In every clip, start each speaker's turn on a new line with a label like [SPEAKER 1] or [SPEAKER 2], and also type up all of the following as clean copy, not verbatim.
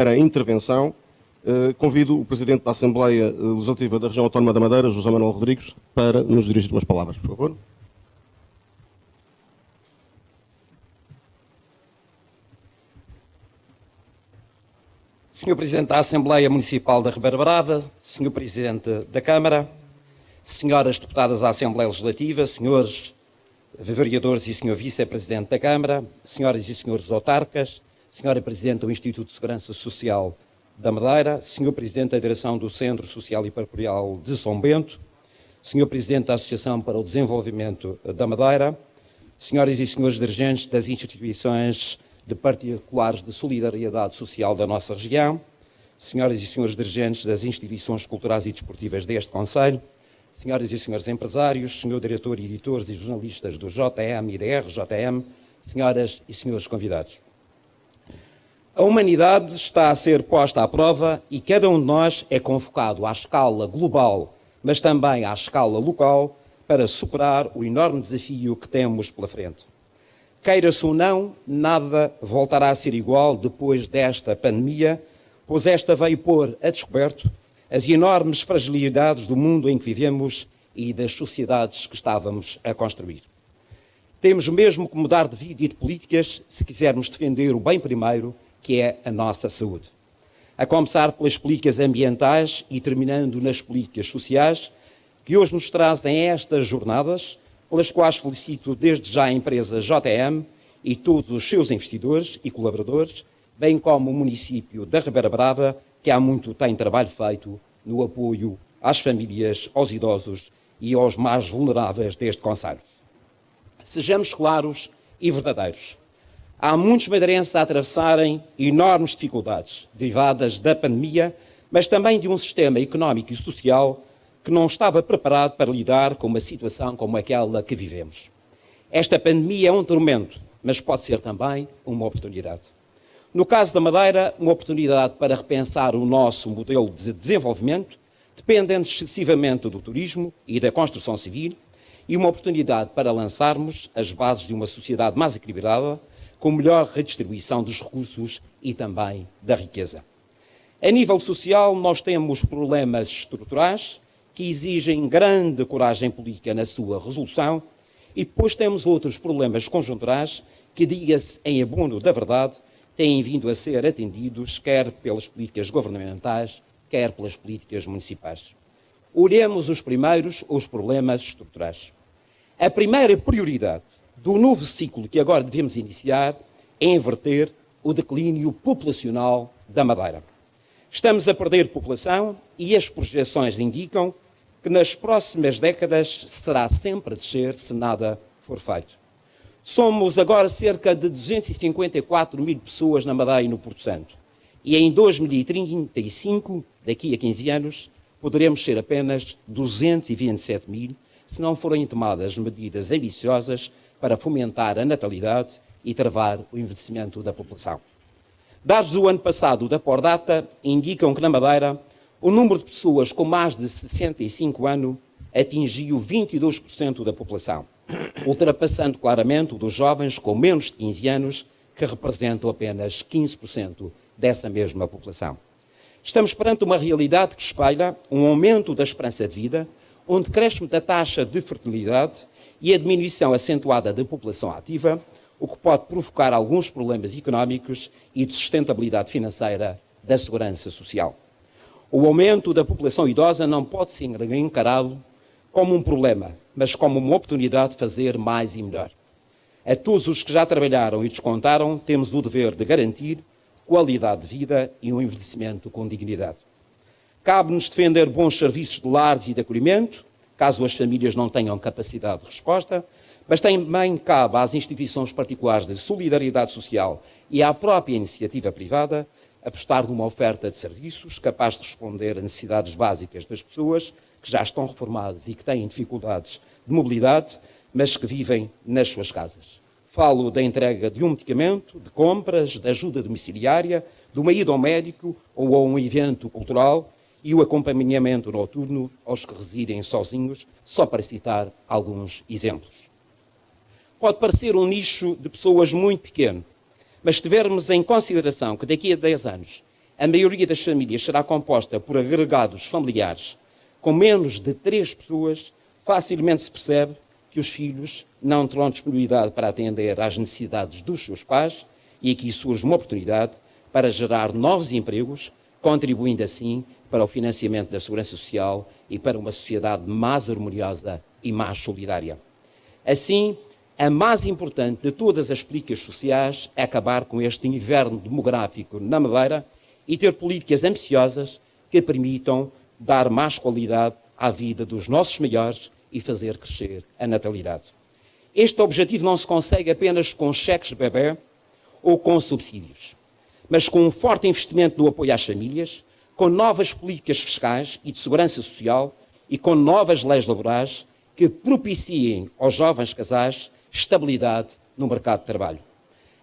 [SPEAKER 1] Para a intervenção, convido o Presidente da Assembleia Legislativa da Região Autónoma da Madeira, José Manuel Rodrigues, para nos dirigir umas palavras, por favor.
[SPEAKER 2] Senhor Presidente da Assembleia Municipal da Ribeira Brava, Senhor Presidente da Câmara, Senhoras Deputadas da Assembleia Legislativa, Senhores Vereadores e Senhor Vice-Presidente da Câmara, Senhoras e Senhores Autarcas, Senhora Presidente do Instituto de Segurança Social da Madeira, Senhor Presidente da Direção do Centro Social e Paroquial de São Bento, Senhor Presidente da Associação para o Desenvolvimento da Madeira, Senhoras e Senhores dirigentes das instituições de particulares de solidariedade social da nossa região, Senhoras e Senhores dirigentes das instituições culturais e desportivas deste Conselho, Senhoras e Senhores empresários, Senhor Diretor, editores e jornalistas do JM e da RJM, Senhoras e Senhores convidados. A humanidade está a ser posta à prova e cada um de nós é convocado à escala global, mas também à escala local, para superar o enorme desafio que temos pela frente. Queira-se ou não, nada voltará a ser igual depois desta pandemia, pois esta veio pôr a descoberto as enormes fragilidades do mundo em que vivemos e das sociedades que estávamos a construir. Temos mesmo que mudar de vida e de políticas se quisermos defender o bem primeiro, que é a nossa saúde. A começar pelas políticas ambientais e terminando nas políticas sociais, que hoje nos trazem estas jornadas, pelas quais felicito desde já a empresa JM e todos os seus investidores e colaboradores, bem como o município da Ribeira Brava, que há muito tem trabalho feito no apoio às famílias, aos idosos e aos mais vulneráveis deste concelho. Sejamos claros e verdadeiros. Há muitos madeirenses a atravessarem enormes dificuldades derivadas da pandemia, mas também de um sistema económico e social que não estava preparado para lidar com uma situação como aquela que vivemos. Esta pandemia é um tormento, mas pode ser também uma oportunidade. No caso da Madeira, uma oportunidade para repensar o nosso modelo de desenvolvimento, dependendo excessivamente do turismo e da construção civil, e uma oportunidade para lançarmos as bases de uma sociedade mais equilibrada, com melhor redistribuição dos recursos e também da riqueza. A nível social, nós temos problemas estruturais que exigem grande coragem política na sua resolução, e depois temos outros problemas conjunturais que, diga-se em abono da verdade, têm vindo a ser atendidos quer pelas políticas governamentais, quer pelas políticas municipais. Olhemos os primeiros, os problemas estruturais. A primeira prioridade do novo ciclo que agora devemos iniciar é inverter o declínio populacional da Madeira. Estamos a perder população e as projeções indicam que nas próximas décadas será sempre a descer se nada for feito. Somos agora cerca de 254 mil pessoas na Madeira e no Porto Santo. E em 2035, daqui a 15 anos, poderemos ser apenas 227 mil se não forem tomadas medidas ambiciosas para fomentar a natalidade e travar o envelhecimento da população. Dados do ano passado da Pordata indicam que na Madeira o número de pessoas com mais de 65 anos atingiu 22% da população, ultrapassando claramente o dos jovens com menos de 15 anos, que representam apenas 15% dessa mesma população. Estamos perante uma realidade que espelha um aumento da esperança de vida, um decréscimo da taxa de fertilidade e a diminuição acentuada da população ativa, o que pode provocar alguns problemas económicos e de sustentabilidade financeira da segurança social. O aumento da população idosa não pode ser encarado como um problema, mas como uma oportunidade de fazer mais e melhor. A todos os que já trabalharam e descontaram, temos o dever de garantir qualidade de vida e um envelhecimento com dignidade. Cabe-nos defender bons serviços de lares e de acolhimento, caso as famílias não tenham capacidade de resposta, mas também cabe às instituições particulares de solidariedade social e à própria iniciativa privada apostar numa oferta de serviços capaz de responder a necessidades básicas das pessoas que já estão reformadas e que têm dificuldades de mobilidade, mas que vivem nas suas casas. Falo da entrega de um medicamento, de compras, de ajuda domiciliária, de uma ida ao médico ou a um evento cultural e o acompanhamento noturno aos que residem sozinhos, só para citar alguns exemplos. Pode parecer um nicho de pessoas muito pequeno, mas se tivermos em consideração que daqui a 10 anos a maioria das famílias será composta por agregados familiares com menos de 3 pessoas, facilmente se percebe que os filhos não terão disponibilidade para atender às necessidades dos seus pais e aqui surge uma oportunidade para gerar novos empregos, contribuindo assim para o financiamento da segurança social e para uma sociedade mais harmoniosa e mais solidária. Assim, a mais importante de todas as políticas sociais é acabar com este inverno demográfico na Madeira e ter políticas ambiciosas que permitam dar mais qualidade à vida dos nossos maiores e fazer crescer a natalidade. Este objetivo não se consegue apenas com cheques de bebê ou com subsídios, mas com um forte investimento no apoio às famílias, com novas políticas fiscais e de segurança social e com novas leis laborais que propiciem aos jovens casais estabilidade no mercado de trabalho.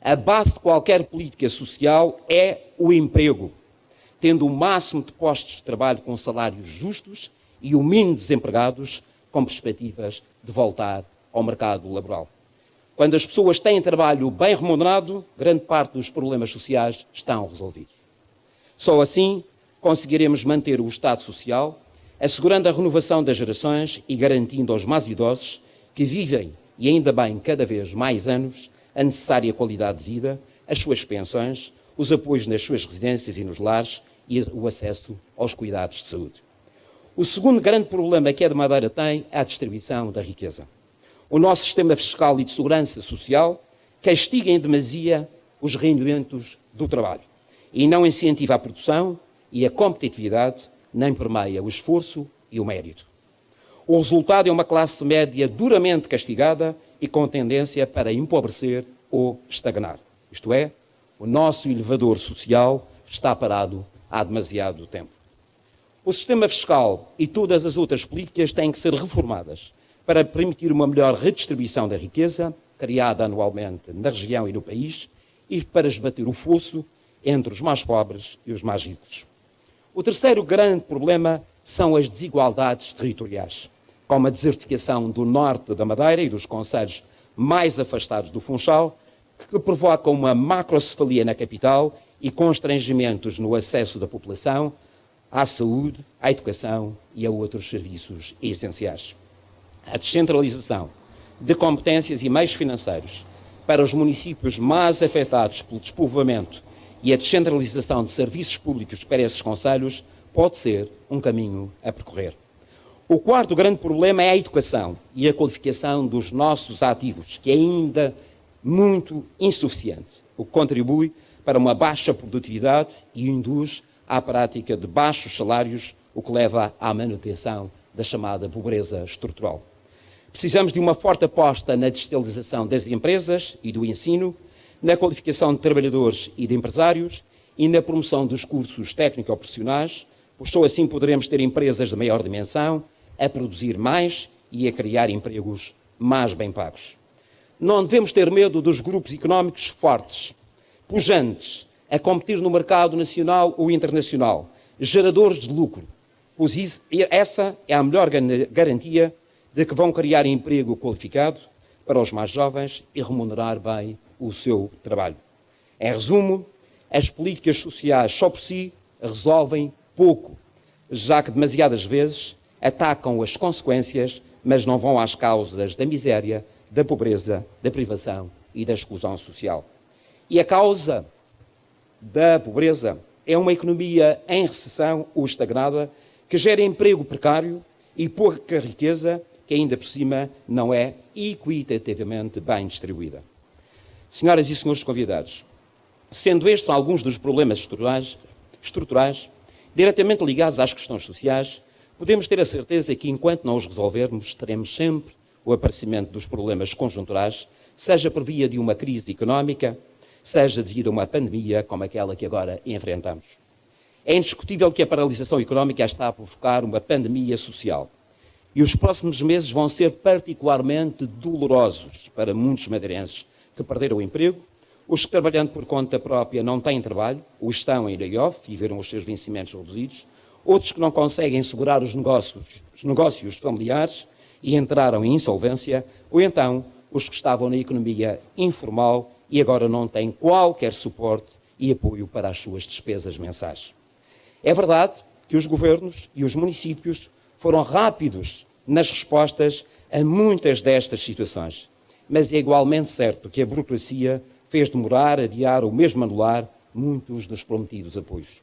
[SPEAKER 2] A base de qualquer política social é o emprego, tendo o máximo de postos de trabalho com salários justos e o mínimo de desempregados com perspectivas de voltar ao mercado laboral. Quando as pessoas têm trabalho bem remunerado, grande parte dos problemas sociais estão resolvidos. Só assim conseguiremos manter o Estado Social, assegurando a renovação das gerações e garantindo aos mais idosos que vivem, e ainda bem cada vez mais anos, a necessária qualidade de vida, as suas pensões, os apoios nas suas residências e nos lares e o acesso aos cuidados de saúde. O segundo grande problema que a de Madeira tem é a distribuição da riqueza. O nosso sistema fiscal e de segurança social castiga em demasia os rendimentos do trabalho e não incentiva a produção e a competitividade, nem permeia o esforço e o mérito. O resultado é uma classe média duramente castigada e com tendência para empobrecer ou estagnar. Isto é, o nosso elevador social está parado há demasiado tempo. O sistema fiscal e todas as outras políticas têm que ser reformadas para permitir uma melhor redistribuição da riqueza, criada anualmente na região e no país, e para esbater o fosso entre os mais pobres e os mais ricos. O terceiro grande problema são as desigualdades territoriais, como a desertificação do norte da Madeira e dos concelhos mais afastados do Funchal, que provocam uma macrocefalia na capital e constrangimentos no acesso da população à saúde, à educação e a outros serviços essenciais. A descentralização de competências e meios financeiros para os municípios mais afetados pelo despovoamento e a descentralização de serviços públicos para esses concelhos pode ser um caminho a percorrer. O quarto grande problema é a educação e a qualificação dos nossos ativos, que é ainda muito insuficiente, o que contribui para uma baixa produtividade e induz à prática de baixos salários, o que leva à manutenção da chamada pobreza estrutural. Precisamos de uma forte aposta na digitalização das empresas e do ensino, na qualificação de trabalhadores e de empresários e na promoção dos cursos técnico-profissionais, pois só assim poderemos ter empresas de maior dimensão, a produzir mais e a criar empregos mais bem pagos. Não devemos ter medo dos grupos económicos fortes, pujantes, a competir no mercado nacional ou internacional, geradores de lucro, pois essa é a melhor garantia de que vão criar emprego qualificado para os mais jovens e remunerar bem o seu trabalho. Em resumo, as políticas sociais só por si resolvem pouco, já que demasiadas vezes atacam as consequências, mas não vão às causas da miséria, da pobreza, da privação e da exclusão social. E a causa da pobreza é uma economia em recessão ou estagnada que gera emprego precário e pouca riqueza, que ainda por cima não é equitativamente bem distribuída. Senhoras e senhores convidados, sendo estes alguns dos problemas estruturais diretamente ligados às questões sociais, podemos ter a certeza que, enquanto não os resolvermos, teremos sempre o aparecimento dos problemas conjunturais, seja por via de uma crise económica, seja devido a uma pandemia como aquela que agora enfrentamos. É indiscutível que a paralisação económica está a provocar uma pandemia social e os próximos meses vão ser particularmente dolorosos para muitos madeirenses que perderam o emprego, os que trabalhando por conta própria não têm trabalho ou estão em layoff e viram os seus vencimentos reduzidos, outros que não conseguem segurar os negócios familiares e entraram em insolvência, ou então os que estavam na economia informal e agora não têm qualquer suporte e apoio para as suas despesas mensais. É verdade que os governos e os municípios foram rápidos nas respostas a muitas destas situações, mas é igualmente certo que a burocracia fez demorar, adiar ou mesmo anular muitos dos prometidos apoios.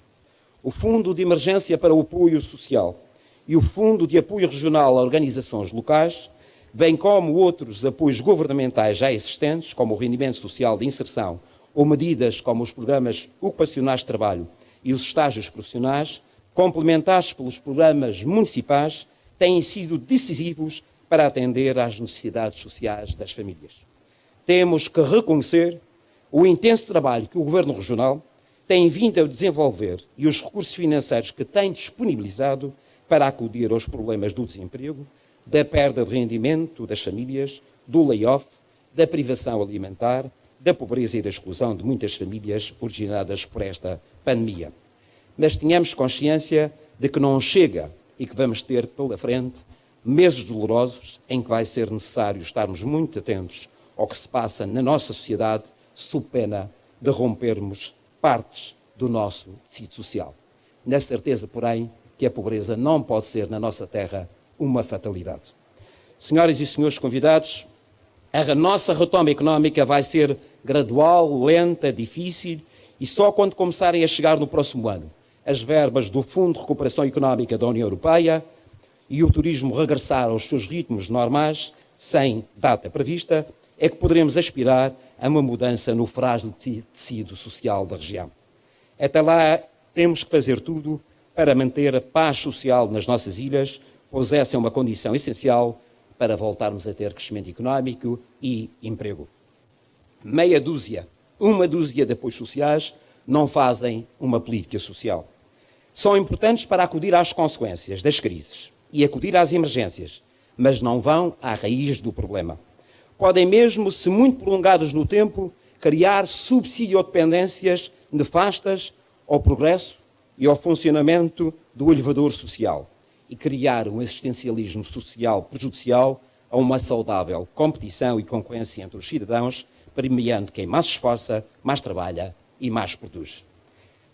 [SPEAKER 2] O Fundo de Emergência para o Apoio Social e o Fundo de Apoio Regional a Organizações Locais, bem como outros apoios governamentais já existentes, como o rendimento social de inserção ou medidas como os programas ocupacionais de trabalho e os estágios profissionais, complementados pelos programas municipais, têm sido decisivos para atender às necessidades sociais das famílias. Temos que reconhecer o intenso trabalho que o Governo Regional tem vindo a desenvolver e os recursos financeiros que tem disponibilizado para acudir aos problemas do desemprego, da perda de rendimento das famílias, do layoff, da privação alimentar, da pobreza e da exclusão de muitas famílias originadas por esta pandemia. Mas tenhamos consciência de que não chega e que vamos ter pela frente meses dolorosos em que vai ser necessário estarmos muito atentos ao que se passa na nossa sociedade, sob pena de rompermos partes do nosso tecido social. Na certeza, porém, que a pobreza não pode ser na nossa terra uma fatalidade. Senhoras e senhores convidados, a nossa retoma económica vai ser gradual, lenta, difícil e só quando começarem a chegar no próximo ano as verbas do Fundo de Recuperação Económica da União Europeia e o turismo regressar aos seus ritmos normais, sem data prevista, é que poderemos aspirar a uma mudança no frágil tecido social da região. Até lá, temos que fazer tudo para manter a paz social nas nossas ilhas, pois essa é uma condição essencial para voltarmos a ter crescimento económico e emprego. Uma dúzia de apoios sociais não fazem uma política social. São importantes para acudir às consequências das crises e acudir às emergências, mas não vão à raiz do problema. Podem mesmo, se muito prolongados no tempo, criar subsídio-dependências nefastas ao progresso e ao funcionamento do elevador social e criar um existencialismo social prejudicial a uma saudável competição e concorrência entre os cidadãos, premiando quem mais se esforça, mais trabalha e mais produz.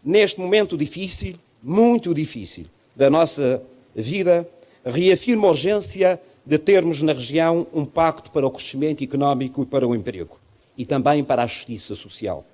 [SPEAKER 2] Neste momento difícil, muito difícil, da nossa vida, reafirmo a urgência de termos na região um pacto para o crescimento económico e para o emprego, e também para a justiça social,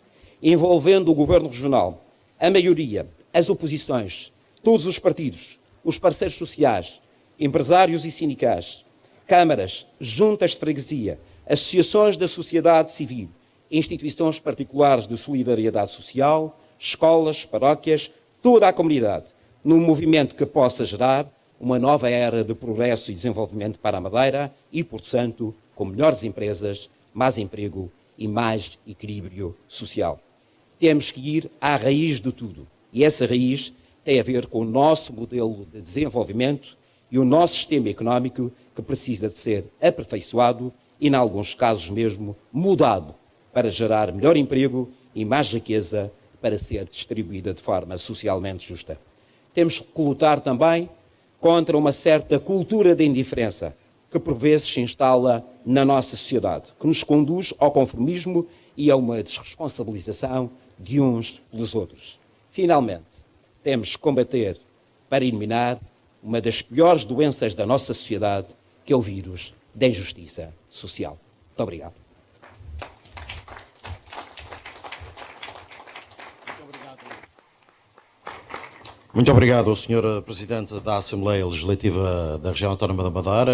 [SPEAKER 2] envolvendo o Governo Regional, a maioria, as oposições, todos os partidos, os parceiros sociais, empresários e sindicais, câmaras, juntas de freguesia, associações da sociedade civil, instituições particulares de solidariedade social, escolas, paróquias, toda a comunidade, num movimento que possa gerar uma nova era de progresso e desenvolvimento para a Madeira e, portanto, com melhores empresas, mais emprego e mais equilíbrio social. Temos que ir à raiz de tudo. E essa raiz tem a ver com o nosso modelo de desenvolvimento e o nosso sistema económico que precisa de ser aperfeiçoado e, em alguns casos mesmo, mudado para gerar melhor emprego e mais riqueza para ser distribuída de forma socialmente justa. Temos que lutar também contra uma certa cultura de indiferença que por vezes se instala na nossa sociedade, que nos conduz ao conformismo e a uma desresponsabilização de uns pelos outros. Finalmente, temos que combater para eliminar uma das piores doenças da nossa sociedade, que é o vírus da injustiça social. Muito obrigado.
[SPEAKER 3] Muito obrigado, Sr. Presidente da Assembleia Legislativa da Região Autónoma da Madeira.